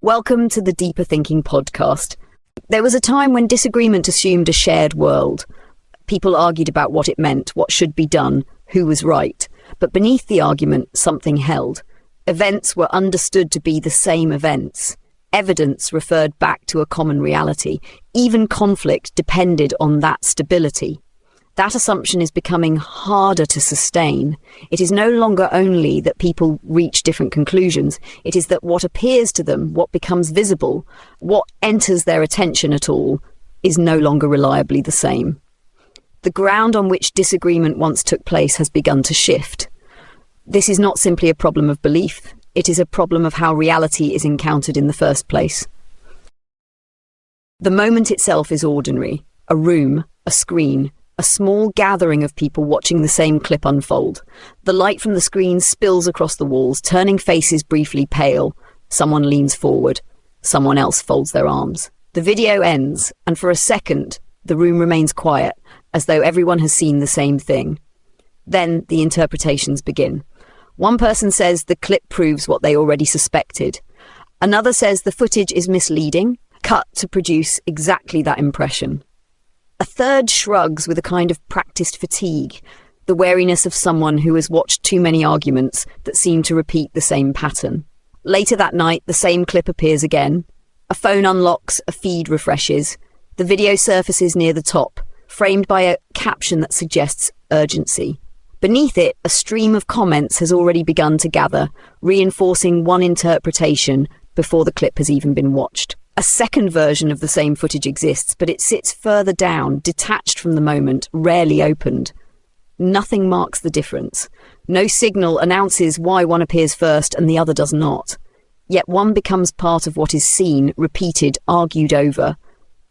Welcome to the Deeper Thinking podcast. There was a time when disagreement assumed a shared world. People argued about what it meant, what should be done, who was right. But beneath the argument, something held. Events were understood to be the same events. Evidence referred back to a common reality. Even conflict depended on that stability. That assumption is becoming harder to sustain. It is no longer only that people reach different conclusions. It is that what appears to them, what becomes visible, what enters their attention at all, is no longer reliably the same. The ground on which disagreement once took place has begun to shift. This is not simply a problem of belief. It is a problem of how reality is encountered in the first place. The moment itself is ordinary. A room, a screen, a small gathering of people watching the same clip unfold. The light from the screen spills across the walls, turning faces briefly pale. Someone leans forward. Someone else folds their arms. The video ends, and for a second, the room remains quiet, as though everyone has seen the same thing. Then the interpretations begin. One person says the clip proves what they already suspected. Another says the footage is misleading, cut to produce exactly that impression. A third shrugs with a kind of practiced fatigue, the wariness of someone who has watched too many arguments that seem to repeat the same pattern. Later that night, the same clip appears again. A phone unlocks, a feed refreshes. The video surfaces near the top, framed by a caption that suggests urgency. Beneath it, a stream of comments has already begun to gather, reinforcing one interpretation before the clip has even been watched. A second version of the same footage exists, but it sits further down, detached from the moment, rarely opened. Nothing marks the difference. No signal announces why one appears first and the other does not. Yet one becomes part of what is seen, repeated, argued over.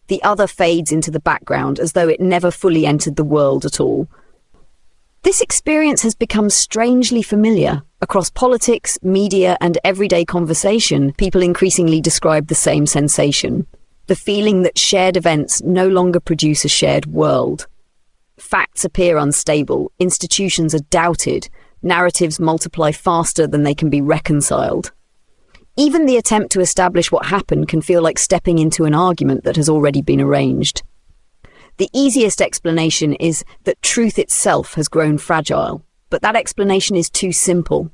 The other fades into the background as though it never fully entered the world at all. This experience has become strangely familiar. Across politics, media, and everyday conversation, people increasingly describe the same sensation. The feeling that shared events no longer produce a shared world. Facts appear unstable, institutions are doubted, narratives multiply faster than they can be reconciled. Even the attempt to establish what happened can feel like stepping into an argument that has already been arranged. The easiest explanation is that truth itself has grown fragile, but that explanation is too simple.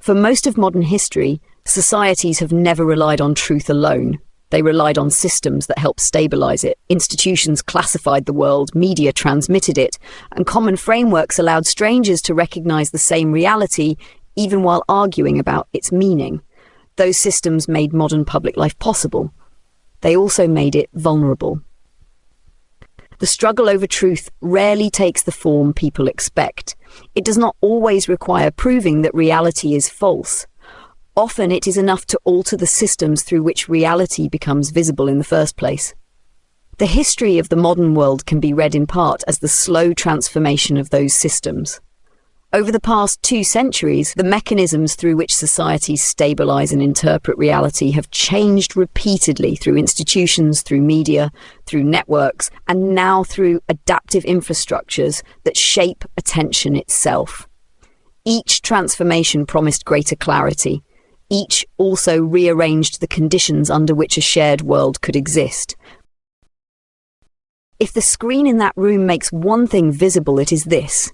For most of modern history, societies have never relied on truth alone. They relied on systems that helped stabilize it. Institutions classified the world, media transmitted it, and common frameworks allowed strangers to recognize the same reality even while arguing about its meaning. Those systems made modern public life possible. They also made it vulnerable. The struggle over truth rarely takes the form people expect. It does not always require proving that reality is false. Often it is enough to alter the systems through which reality becomes visible in the first place. The history of the modern world can be read in part as the slow transformation of those systems. Over the past 2 centuries, the mechanisms through which societies stabilize and interpret reality have changed repeatedly through institutions, through media, through networks, and now through adaptive infrastructures that shape attention itself. Each transformation promised greater clarity. Each also rearranged the conditions under which a shared world could exist. If the screen in that room makes one thing visible, it is this.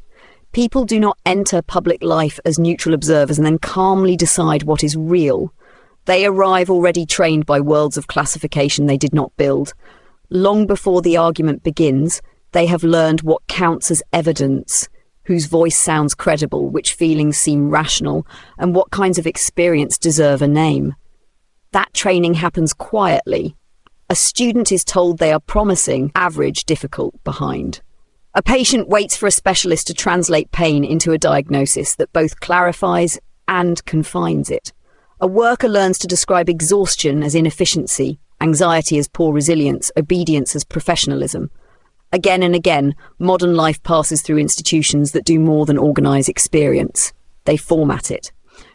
People do not enter public life as neutral observers and then calmly decide what is real. They arrive already trained by worlds of classification they did not build. Long before the argument begins, they have learned what counts as evidence, whose voice sounds credible, which feelings seem rational, and what kinds of experience deserve a name. That training happens quietly. A student is told they are promising, average, difficult, behind. A patient waits for a specialist to translate pain into a diagnosis that both clarifies and confines it. A worker learns to describe exhaustion as inefficiency, anxiety as poor resilience, obedience as professionalism. Again and again, modern life passes through institutions that do more than organise experience. They format it.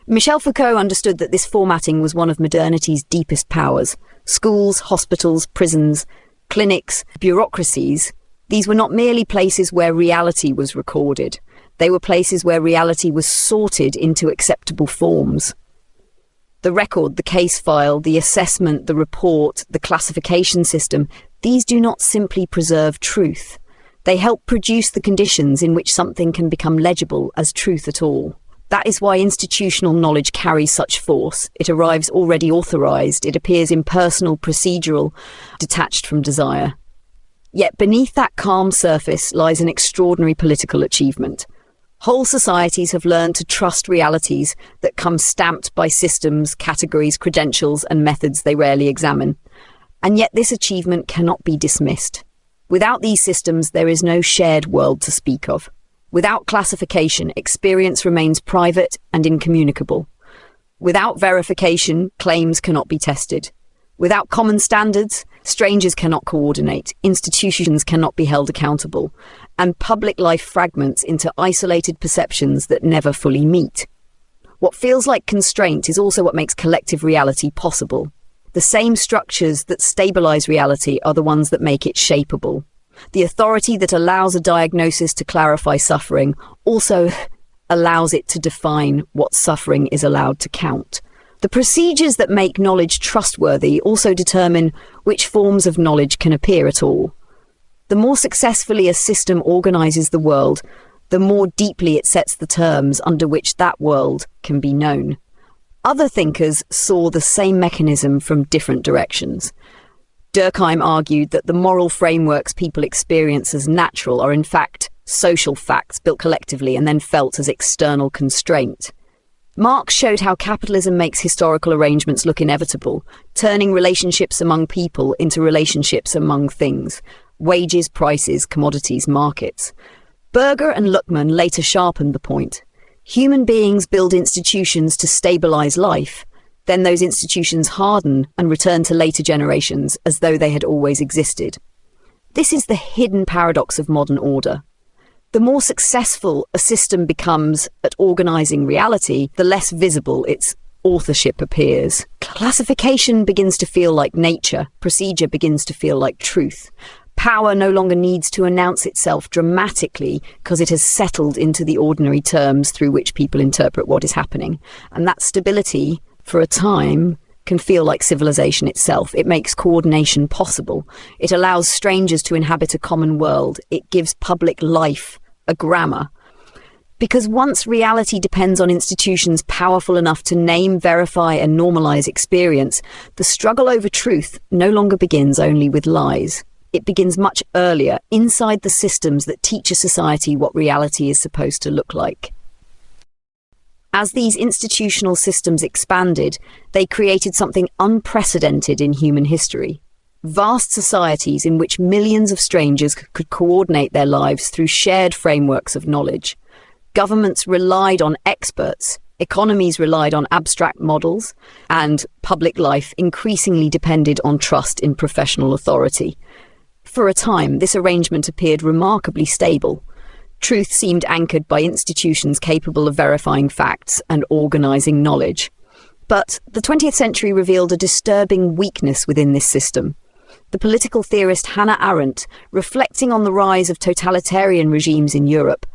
Michel Foucault understood that this formatting was one of modernity's deepest powers. Schools, hospitals, prisons, clinics, bureaucracies. These were not merely places where reality was recorded. They were places where reality was sorted into acceptable forms. The record, the case file, the assessment, the report, the classification system, these do not simply preserve truth. They help produce the conditions in which something can become legible as truth at all. That is why institutional knowledge carries such force. It arrives already authorized. It appears impersonal, procedural, detached from desire. Yet beneath that calm surface lies an extraordinary political achievement. Whole societies have learned to trust realities that come stamped by systems, categories, credentials, and methods they rarely examine. And yet this achievement cannot be dismissed. Without these systems, there is no shared world to speak of. Without classification, experience remains private and incommunicable. Without verification, claims cannot be tested. Without common standards, strangers cannot coordinate, institutions cannot be held accountable, and public life fragments into isolated perceptions that never fully meet. What feels like constraint is also what makes collective reality possible. The same structures that stabilize reality are the ones that make it shapeable. The authority that allows a diagnosis to clarify suffering also allows it to define what suffering is allowed to count. The procedures that make knowledge trustworthy also determine which forms of knowledge can appear at all. The more successfully a system organizes the world, the more deeply it sets the terms under which that world can be known. Other thinkers saw the same mechanism from different directions. Durkheim argued that the moral frameworks people experience as natural are in fact social facts built collectively and then felt as external constraint. Marx showed how capitalism makes historical arrangements look inevitable, turning relationships among people into relationships among things, wages, prices, commodities, markets. Berger and Luckmann later sharpened the point. Human beings build institutions to stabilize life. Then those institutions harden and return to later generations as though they had always existed. This is the hidden paradox of modern order. The more successful a system becomes at organizing reality, the less visible its authorship appears. Classification begins to feel like nature. Procedure begins to feel like truth. Power no longer needs to announce itself dramatically because it has settled into the ordinary terms through which people interpret what is happening. And that stability, for a time, can feel like civilization itself. It makes coordination possible. It allows strangers to inhabit a common world. It gives public life a grammar. Because once reality depends on institutions powerful enough to name, verify, and normalize experience, the struggle over truth no longer begins only with lies. It begins much earlier, inside the systems that teach a society what reality is supposed to look like. As these institutional systems expanded, they created something unprecedented in human history. Vast societies in which millions of strangers could coordinate their lives through shared frameworks of knowledge. Governments relied on experts, economies relied on abstract models, and public life increasingly depended on trust in professional authority. For a time, this arrangement appeared remarkably stable. Truth seemed anchored by institutions capable of verifying facts and organizing knowledge. But the 20th century revealed a disturbing weakness within this system. The political theorist Hannah Arendt, reflecting on the rise of totalitarian regimes in Europe,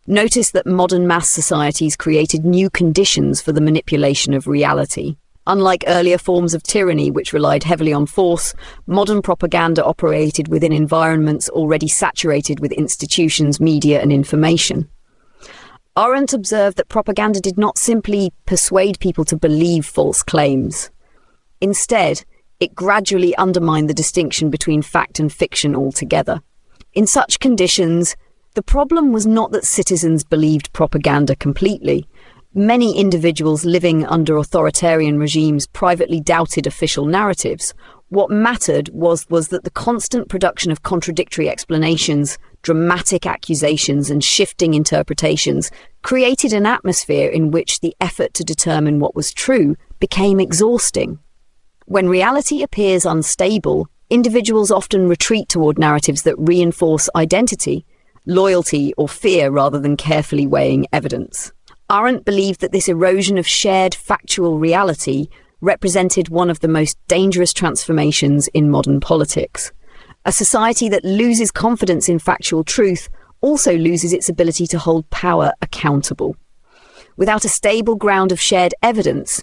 noticed that modern mass societies created new conditions for the manipulation of reality. Unlike earlier forms of tyranny which relied heavily on force, modern propaganda operated within environments already saturated with institutions, media, and information. Arendt observed that propaganda did not simply persuade people to believe false claims. Instead, it gradually undermined the distinction between fact and fiction altogether. In such conditions, the problem was not that citizens believed propaganda completely. Many individuals living under authoritarian regimes privately doubted official narratives. What mattered was that the constant production of contradictory explanations, dramatic accusations, and shifting interpretations created an atmosphere in which the effort to determine what was true became exhausting. When reality appears unstable, individuals often retreat toward narratives that reinforce identity, loyalty, or fear rather than carefully weighing evidence. Arendt believed that this erosion of shared factual reality represented one of the most dangerous transformations in modern politics. A society that loses confidence in factual truth also loses its ability to hold power accountable. Without a stable ground of shared evidence,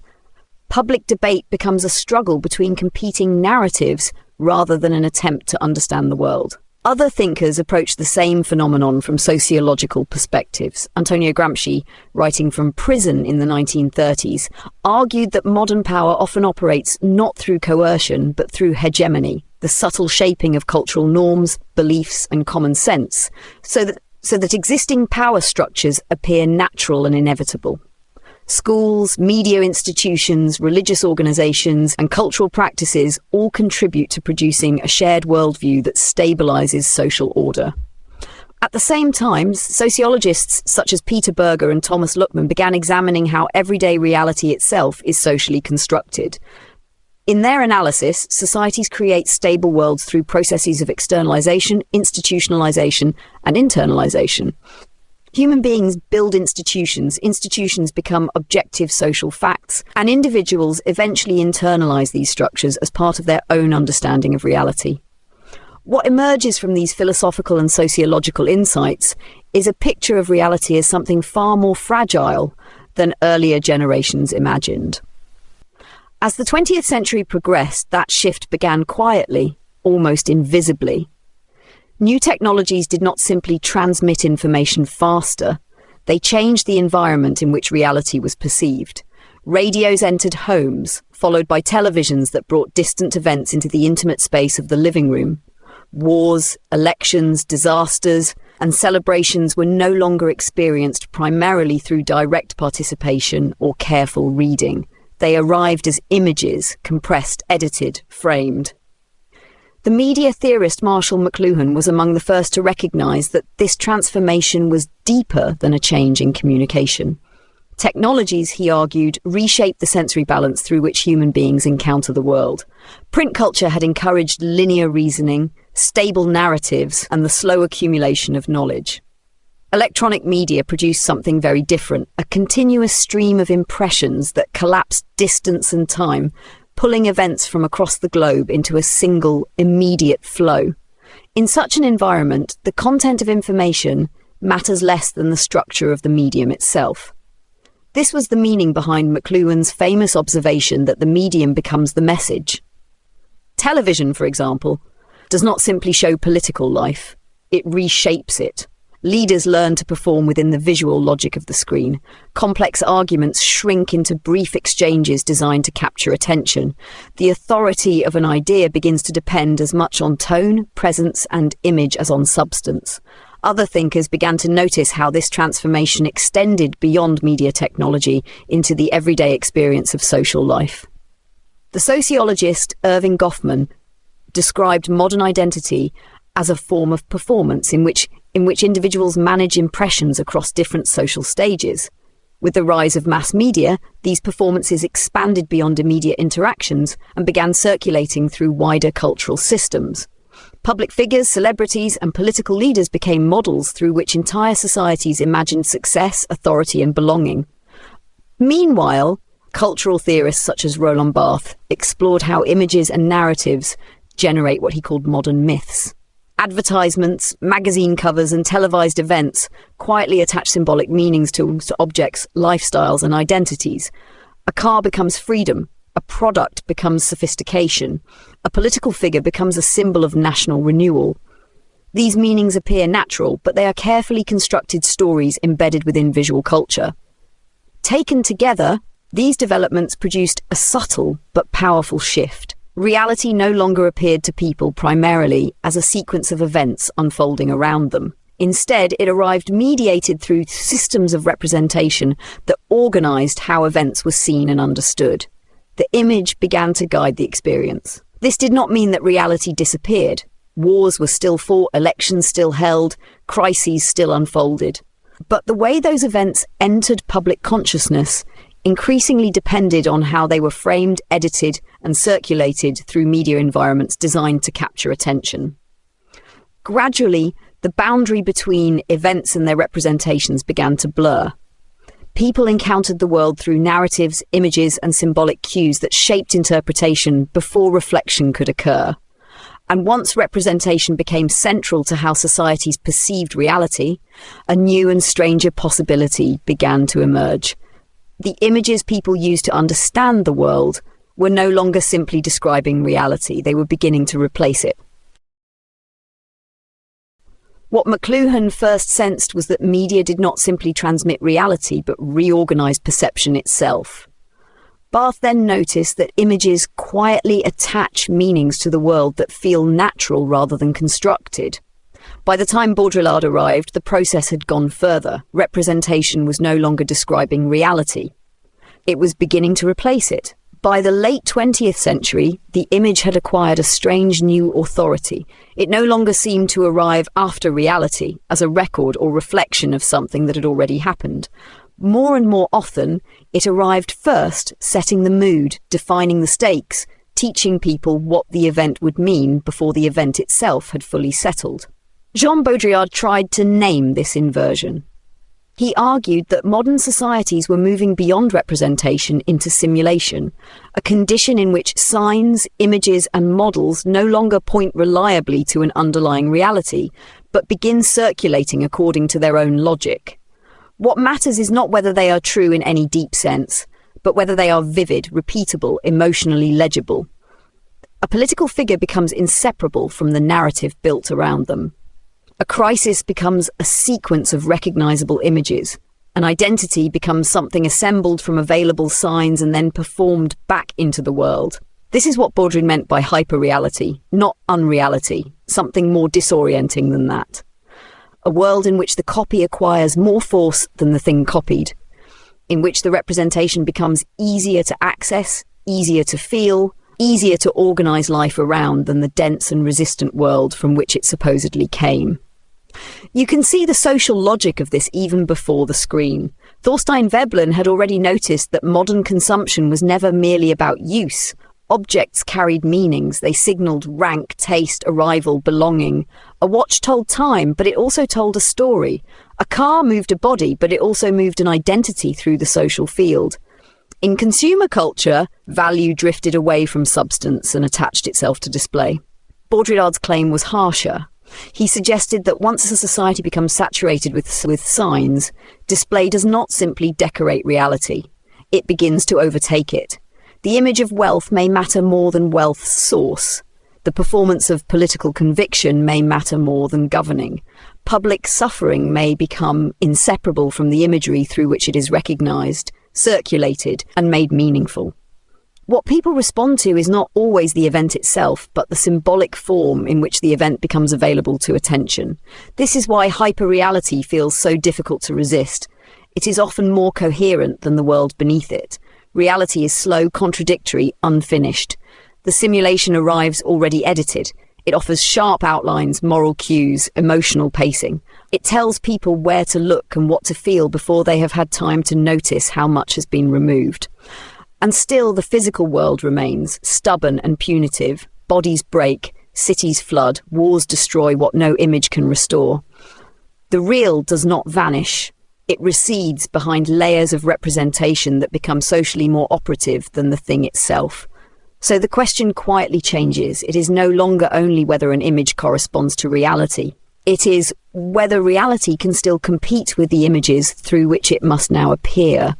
Public debate becomes a struggle between competing narratives rather than an attempt to understand the world. Other thinkers approach the same phenomenon from sociological perspectives. Antonio Gramsci, writing from prison in the 1930s, argued that modern power often operates not through coercion but through hegemony, the subtle shaping of cultural norms, beliefs and common sense, so that existing power structures appear natural and inevitable. Schools, media institutions, religious organisations and cultural practices all contribute to producing a shared worldview that stabilises social order. At the same time, sociologists such as Peter Berger and Thomas Luckman began examining how everyday reality itself is socially constructed. In their analysis, societies create stable worlds through processes of externalisation, institutionalisation and internalisation. Human beings build institutions, institutions become objective social facts, and individuals eventually internalise these structures as part of their own understanding of reality. What emerges from these philosophical and sociological insights is a picture of reality as something far more fragile than earlier generations imagined. As the 20th century progressed, that shift began quietly, almost invisibly. New technologies did not simply transmit information faster, they changed the environment in which reality was perceived. Radios entered homes, followed by televisions that brought distant events into the intimate space of the living room. Wars, elections, disasters, and celebrations were no longer experienced primarily through direct participation or careful reading. They arrived as images, compressed, edited, framed. The media theorist Marshall McLuhan was among the first to recognise that this transformation was deeper than a change in communication. Technologies, he argued, reshaped the sensory balance through which human beings encounter the world. Print culture had encouraged linear reasoning, stable narratives, and the slow accumulation of knowledge. Electronic media produced something very different, a continuous stream of impressions that collapsed distance and time, pulling events from across the globe into a single, immediate flow. In such an environment, the content of information matters less than the structure of the medium itself. This was the meaning behind McLuhan's famous observation that the medium becomes the message. Television, for example, does not simply show political life, it reshapes it. Leaders learn to perform within the visual logic of the screen. Complex arguments shrink into brief exchanges designed to capture attention. The authority of an idea begins to depend as much on tone, presence, and image as on substance. Other thinkers began to notice how this transformation extended beyond media technology into the everyday experience of social life. The sociologist Irving Goffman described modern identity as a form of performance in which individuals manage impressions across different social stages. With the rise of mass media, these performances expanded beyond immediate interactions and began circulating through wider cultural systems. Public figures, celebrities, and political leaders became models through which entire societies imagined success, authority, and belonging. Meanwhile, cultural theorists such as Roland Barthes explored how images and narratives generate what he called modern myths. Advertisements, magazine covers and televised events quietly attach symbolic meanings to objects, lifestyles and identities. A car becomes freedom, a product becomes sophistication, a political figure becomes a symbol of national renewal. These meanings appear natural, but they are carefully constructed stories embedded within visual culture. Taken together, these developments produced a subtle but powerful shift. Reality no longer appeared to people primarily as a sequence of events unfolding around them. Instead, it arrived mediated through systems of representation that organised how events were seen and understood. The image began to guide the experience. This did not mean that reality disappeared. Wars were still fought, elections still held, crises still unfolded. But the way those events entered public consciousness increasingly depended on how they were framed, edited, and circulated through media environments designed to capture attention. Gradually, the boundary between events and their representations began to blur. People encountered the world through narratives, images, and symbolic cues that shaped interpretation before reflection could occur. And once representation became central to how societies perceived reality, a new and stranger possibility began to emerge. The images people used to understand the world were no longer simply describing reality. They were beginning to replace it. What McLuhan first sensed was that media did not simply transmit reality, but reorganized perception itself. Barth then noticed that images quietly attach meanings to the world that feel natural rather than constructed. By the time Baudrillard arrived, the process had gone further. Representation was no longer describing reality. It was beginning to replace it. By the late 20th century, the image had acquired a strange new authority. It no longer seemed to arrive after reality, as a record or reflection of something that had already happened. More and more often, it arrived first, setting the mood, defining the stakes, teaching people what the event would mean before the event itself had fully settled. Jean Baudrillard tried to name this inversion. He argued that modern societies were moving beyond representation into simulation, a condition in which signs, images, and models no longer point reliably to an underlying reality, but begin circulating according to their own logic. What matters is not whether they are true in any deep sense, but whether they are vivid, repeatable, emotionally legible. A political figure becomes inseparable from the narrative built around them. A crisis becomes a sequence of recognizable images. An identity becomes something assembled from available signs and then performed back into the world. This is what Baudrillard meant by hyperreality, not unreality, something more disorienting than that. A world in which the copy acquires more force than the thing copied, in which the representation becomes easier to access, easier to feel, easier to organize life around than the dense and resistant world from which it supposedly came. You can see the social logic of this even before the screen. Thorstein Veblen had already noticed that modern consumption was never merely about use. Objects carried meanings. They signaled rank, taste, arrival, belonging. A watch told time, but it also told a story. A car moved a body, but it also moved an identity through the social field. In consumer culture, value drifted away from substance and attached itself to display. Baudrillard's claim was harsher. He suggested that once a society becomes saturated with signs, display does not simply decorate reality. It begins to overtake it. The image of wealth may matter more than wealth's source. The performance of political conviction may matter more than governing. Public suffering may become inseparable from the imagery through which it is recognized, circulated, and made meaningful. What people respond to is not always the event itself, but the symbolic form in which the event becomes available to attention. This is why hyperreality feels so difficult to resist. It is often more coherent than the world beneath it. Reality is slow, contradictory, unfinished. The simulation arrives already edited. It offers sharp outlines, moral cues, emotional pacing. It tells people where to look and what to feel before they have had time to notice how much has been removed. And still the physical world remains, stubborn and punitive. Bodies break, cities flood, wars destroy what no image can restore. The real does not vanish. It recedes behind layers of representation that become socially more operative than the thing itself. So the question quietly changes. It is no longer only whether an image corresponds to reality. It is whether reality can still compete with the images through which it must now appear.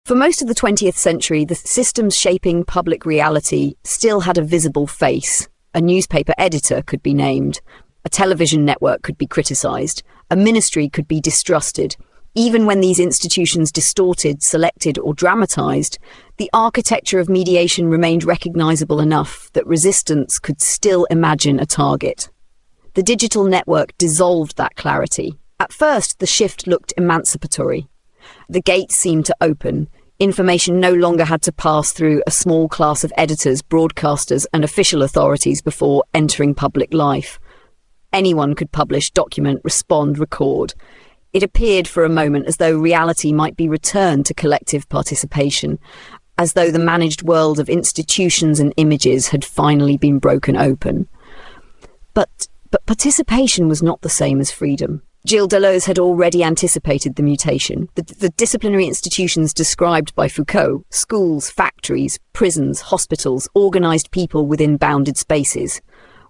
For most of the 20th century, the systems shaping public reality still had a visible face. A newspaper editor could be named. A television network could be criticized. A ministry could be distrusted. Even when these institutions distorted, selected, or dramatized, the architecture of mediation remained recognizable enough that resistance could still imagine a target. The digital network dissolved that clarity. At first, the shift looked emancipatory. The gates seemed to open. Information no longer had to pass through a small class of editors, broadcasters, and official authorities before entering public life. Anyone could publish, document, respond, record. It appeared for a moment as though reality might be returned to collective participation, as though the managed world of institutions and images had finally been broken open. But participation was not the same as freedom. Gilles Deleuze had already anticipated the mutation. The disciplinary institutions described by Foucault, schools, factories, prisons, hospitals, organised people within bounded spaces.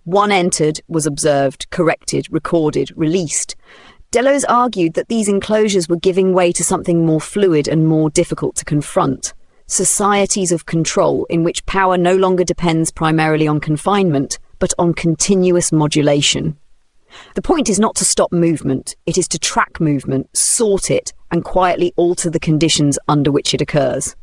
One entered, was observed, corrected, recorded, released. Deleuze argued that these enclosures were giving way to something more fluid and more difficult to confront. Societies of control in which power no longer depends primarily on confinement, but on continuous modulation. The point is not to stop movement, it is to track movement, sort it, and quietly alter the conditions under which it occurs.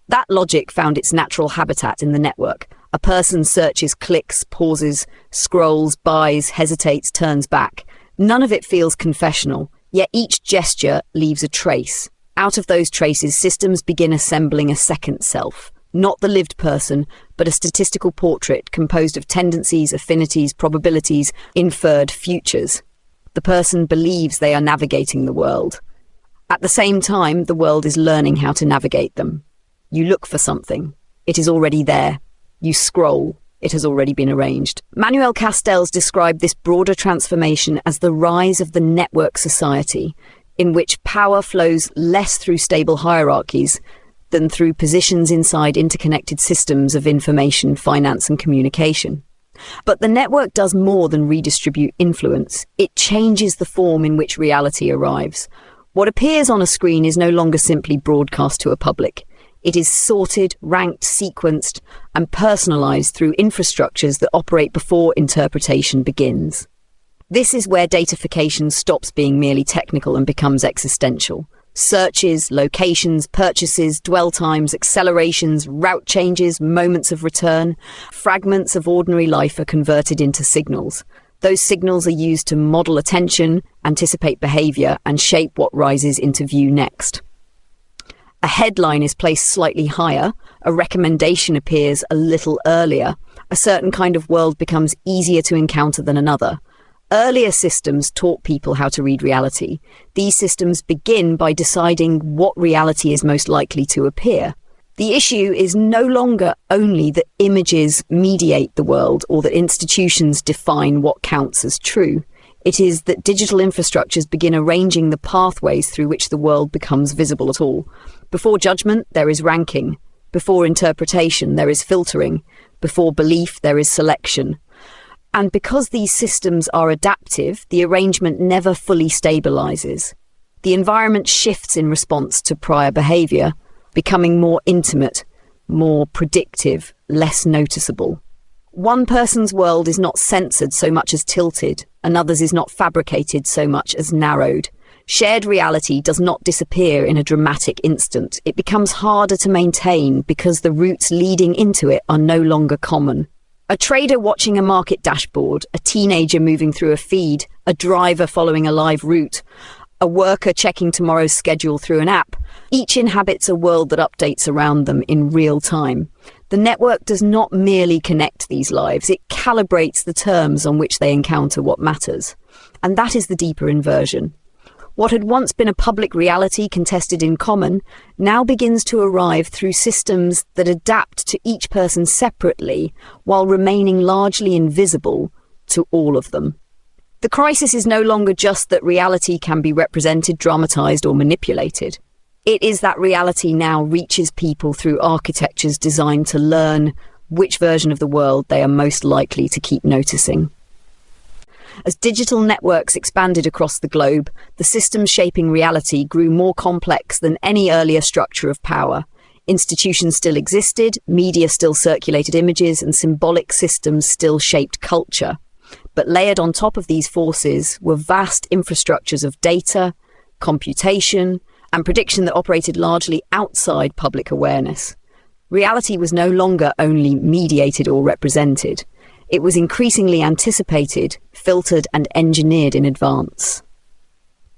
That logic found its natural habitat in the network. A person searches, clicks, pauses, scrolls, buys, hesitates, turns back. None of it feels confessional, yet each gesture leaves a trace. Out of those traces, systems begin assembling a second self. Not the lived person, but a statistical portrait composed of tendencies, affinities, probabilities, inferred futures. The person believes they are navigating the world. At the same time, the world is learning how to navigate them. You look for something. It is already there. You scroll. It has already been arranged. Manuel Castells described this broader transformation as the rise of the network society, in which power flows less through stable hierarchies than through positions inside interconnected systems of information, finance, and communication. But the network does more than redistribute influence. It changes the form in which reality arrives. What appears on a screen is no longer simply broadcast to a public. It is sorted, ranked, sequenced, and personalized through infrastructures that operate before interpretation begins. This is where datafication stops being merely technical and becomes existential. Searches, locations, purchases, dwell times, accelerations, route changes, moments of return, fragments of ordinary life are converted into signals. Those signals are used to model attention, anticipate behavior, and shape what rises into view next. A headline is placed slightly higher, a recommendation appears a little earlier, a certain kind of world becomes easier to encounter than another. Earlier systems taught people how to read reality. These systems begin by deciding what reality is most likely to appear. The issue is no longer only that images mediate the world or that institutions define what counts as true. It is that digital infrastructures begin arranging the pathways through which the world becomes visible at all. Before judgment, there is ranking. Before interpretation, there is filtering. Before belief, there is selection. And because these systems are adaptive, the arrangement never fully stabilizes. The environment shifts in response to prior behavior, becoming more intimate, more predictive, less noticeable. One person's world is not censored so much as tilted, another's is not fabricated so much as narrowed. Shared reality does not disappear in a dramatic instant. It becomes harder to maintain because the routes leading into it are no longer common. A trader watching a market dashboard, a teenager moving through a feed, a driver following a live route, a worker checking tomorrow's schedule through an app, each inhabits a world that updates around them in real time. The network does not merely connect these lives, it calibrates the terms on which they encounter what matters. And that is the deeper inversion. What had once been a public reality contested in common now begins to arrive through systems that adapt to each person separately while remaining largely invisible to all of them. The crisis is no longer just that reality can be represented, dramatized, or manipulated. It is that reality now reaches people through architectures designed to learn which version of the world they are most likely to keep noticing. As digital networks expanded across the globe, the systems shaping reality grew more complex than any earlier structure of power. Institutions still existed, media still circulated images, and symbolic systems still shaped culture. But layered on top of these forces were vast infrastructures of data, computation, and prediction that operated largely outside public awareness. Reality was no longer only mediated or represented. It was increasingly anticipated, filtered, and engineered in advance.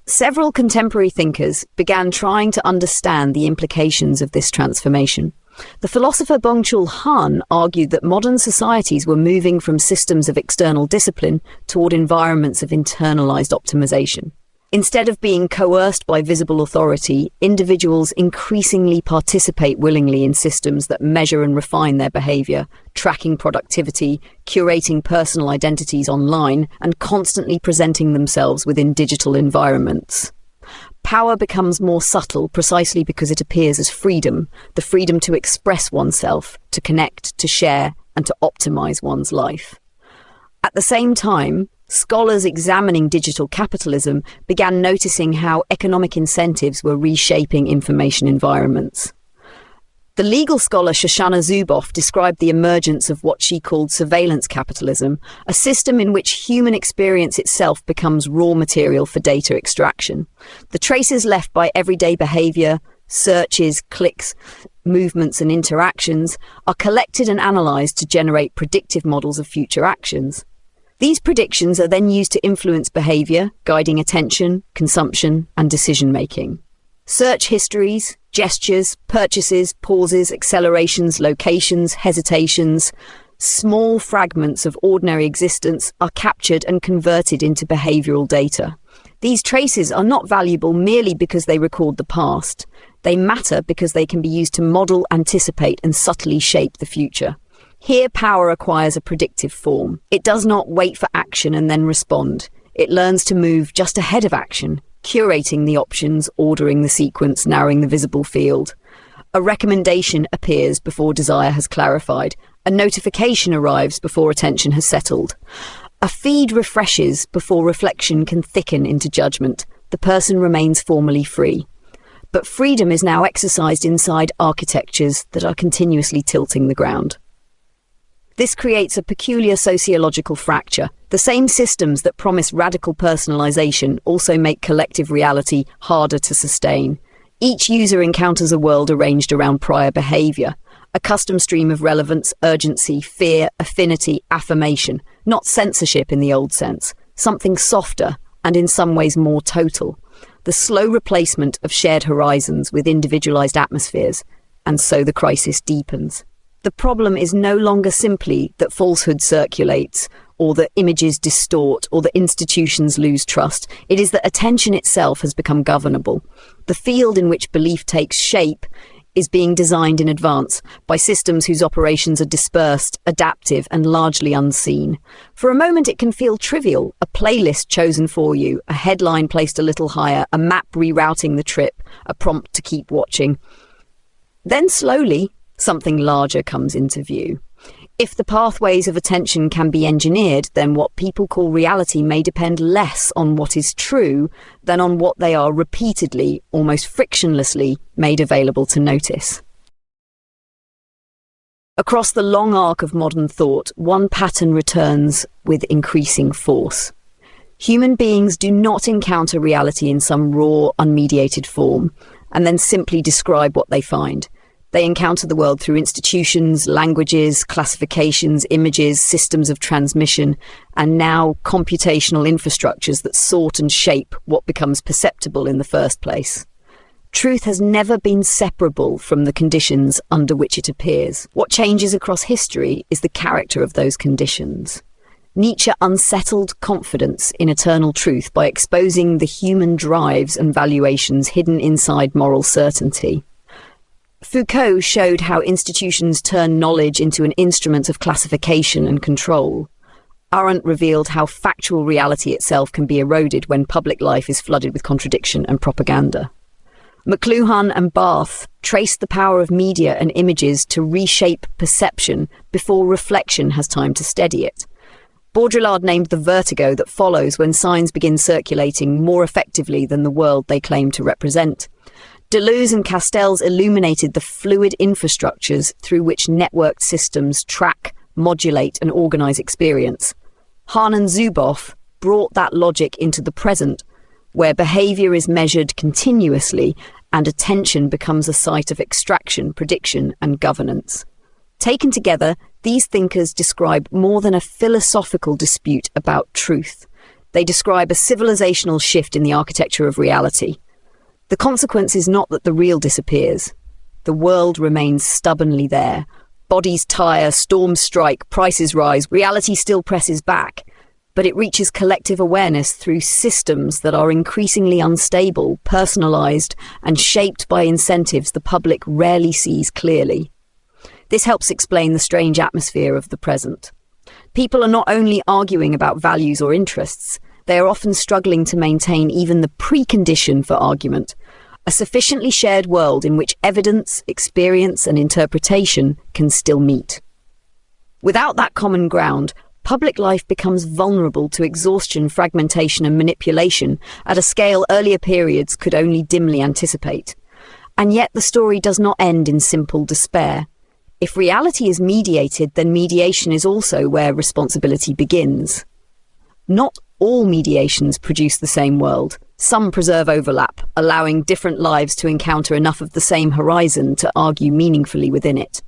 Several contemporary thinkers began trying to understand the implications of this transformation. The philosopher Byung-Chul Han argued that modern societies were moving from systems of external discipline toward environments of internalized optimization. Instead of being coerced by visible authority, individuals increasingly participate willingly in systems that measure and refine their behavior, tracking productivity, curating personal identities online, and constantly presenting themselves within digital environments. Power becomes more subtle precisely because it appears as freedom, the freedom to express oneself, to connect, to share, and to optimize one's life. At the same time, scholars examining digital capitalism began noticing how economic incentives were reshaping information environments. The legal scholar Shoshana Zuboff described the emergence of what she called surveillance capitalism, a system in which human experience itself becomes raw material for data extraction. The traces left by everyday behavior, searches, clicks, movements and interactions are collected and analyzed to generate predictive models of future actions. These predictions are then used to influence behavior, guiding attention, consumption, and decision-making. Search histories, gestures, purchases, pauses, accelerations, locations, hesitations, small fragments of ordinary existence are captured and converted into behavioral data. These traces are not valuable merely because they record the past. They matter because they can be used to model, anticipate, and subtly shape the future. Here, power acquires a predictive form. It does not wait for action and then respond. It learns to move just ahead of action, curating the options, ordering the sequence, narrowing the visible field. A recommendation appears before desire has clarified. A notification arrives before attention has settled. A feed refreshes before reflection can thicken into judgment. The person remains formally free. But freedom is now exercised inside architectures that are continuously tilting the ground. This creates a peculiar sociological fracture. The same systems that promise radical personalisation also make collective reality harder to sustain. Each user encounters a world arranged around prior behaviour, a custom stream of relevance, urgency, fear, affinity, affirmation, not censorship in the old sense, something softer and in some ways more total. The slow replacement of shared horizons with individualised atmospheres, and so the crisis deepens. The problem is no longer simply that falsehood circulates, or that images distort, or that institutions lose trust. It is that attention itself has become governable. The field in which belief takes shape is being designed in advance by systems whose operations are dispersed, adaptive, and largely unseen. For a moment it can feel trivial, a playlist chosen for you, a headline placed a little higher, a map rerouting the trip, a prompt to keep watching. Then slowly, something larger comes into view. If the pathways of attention can be engineered, then what people call reality may depend less on what is true than on what they are repeatedly, almost frictionlessly, made available to notice. Across the long arc of modern thought, one pattern returns with increasing force. Human beings do not encounter reality in some raw, unmediated form, and then simply describe what they find. They encounter the world through institutions, languages, classifications, images, systems of transmission, and now computational infrastructures that sort and shape what becomes perceptible in the first place. Truth has never been separable from the conditions under which it appears. What changes across history is the character of those conditions. Nietzsche unsettled confidence in eternal truth by exposing the human drives and valuations hidden inside moral certainty. Foucault showed how institutions turn knowledge into an instrument of classification and control. Arendt revealed how factual reality itself can be eroded when public life is flooded with contradiction and propaganda. McLuhan and Barth traced the power of media and images to reshape perception before reflection has time to steady it. Baudrillard named the vertigo that follows when signs begin circulating more effectively than the world they claim to represent. Deleuze and Castells illuminated the fluid infrastructures through which networked systems track, modulate, and organise experience. Hahn and Zuboff brought that logic into the present, where behaviour is measured continuously and attention becomes a site of extraction, prediction, and governance. Taken together, these thinkers describe more than a philosophical dispute about truth. They describe a civilizational shift in the architecture of reality. The consequence is not that the real disappears. The world remains stubbornly there. Bodies tire, storms strike, prices rise, reality still presses back. But it reaches collective awareness through systems that are increasingly unstable, personalised, and shaped by incentives the public rarely sees clearly. This helps explain the strange atmosphere of the present. People are not only arguing about values or interests, they are often struggling to maintain even the precondition for argument, a sufficiently shared world in which evidence, experience, and interpretation can still meet. Without that common ground, public life becomes vulnerable to exhaustion, fragmentation and manipulation at a scale earlier periods could only dimly anticipate. And yet the story does not end in simple despair. If reality is mediated, then mediation is also where responsibility begins. Not all mediations produce the same world. Some preserve overlap, allowing different lives to encounter enough of the same horizon to argue meaningfully within it.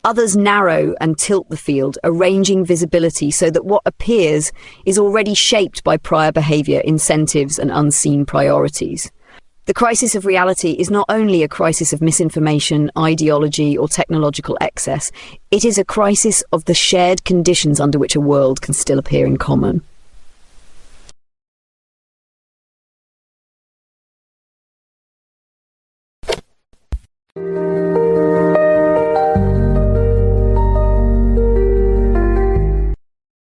Others narrow and tilt the field, arranging visibility so that what appears is already shaped by prior behaviour, incentives and unseen priorities. The crisis of reality is not only a crisis of misinformation, ideology or technological excess, it is a crisis of the shared conditions under which a world can still appear in common.